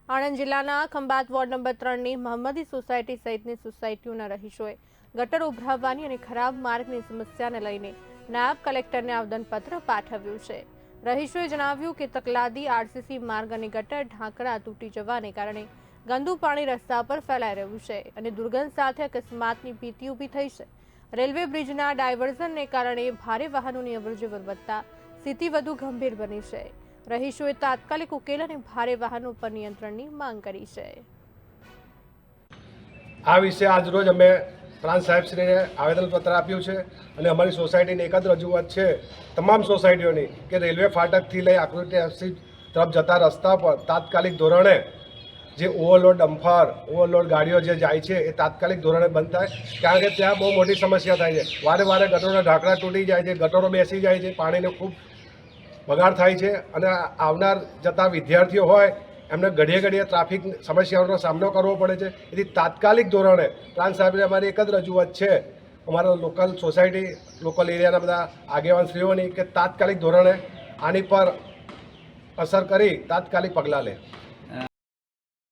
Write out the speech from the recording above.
આણંદ જિલ્લાના Khambhat ward number 3ની મહંમદી society સહિતની સોસાયટીઓના રહીશોએ ગટર ઉભરાવવાની અને ખરાબ માર્ગની સમસ્યાને લઈને નાયબ કલેક્ટરને આવેદનપત્ર પાઠવ્યું છે। રહીશોએ જણાવ્યું કે તકલાદી આરસીસી માર્ગ અને ગટર ઢાંકણા તૂટી જવાને કારણે ગંદુ પાણી રસ્તા પર ફેલાઈ રહ્યું છે અને દુર્ગંધ સાથે અકસ્માતની ભીતિ ઊભી થઈ છે। રેલવે બ્રિજના ડાયવર્ઝનને કારણે ભારે વાહનોની અવરજવર વધતા સ્થિતિ વધુ ગંભીર બની છે। રહીશોએ તાત્કાલિક ઉકેલ અને ભારે વાહનો પર નિયંત્રણની માંગ કરી છે। આ વિશે આજરોજ અમે પ્રાંત સાહેબશ્રીને આવેદનપત્ર આપ્યું છે અને અમારી સોસાયટીની એક જ રજૂઆત છે તમામ સોસાયટીઓની કે રેલવે ફાટકથી લઈ આકૃતિ એફસી તરફ જતા રસ્તા પર તાત્કાલિક ધોરણે જે ઓવરલોડ ડમ્ફર ઓવરલોડ ગાડીઓ જે જાય છે એ તાત્કાલિક ધોરણે બંધ થાય, કારણ કે ત્યાં બહુ મોટી સમસ્યા થાય છે। વારે વારે ગટરોના ઢાંકણા તૂટી જાય છે, ગટરો બેસી જાય છે, પાણીને ખૂબ બગાડ થાય છે અને આવનાર જતા વિદ્યાર્થીઓ હોય એમને ઘડીએ ઘડીએ ટ્રાફિક સમસ્યાઓનો સામનો કરવો પડે છે। એથી તાત્કાલિક ધોરણે પ્રાંત સાહેબને અમારી એક જ રજૂઆત છે અમારા લોકલ સોસાયટી લોકલ એરિયાના બધા આગેવાનશ્રીઓની કે તાત્કાલિક ધોરણે આની પર અસર કરી તાત્કાલિક પગલાં લે।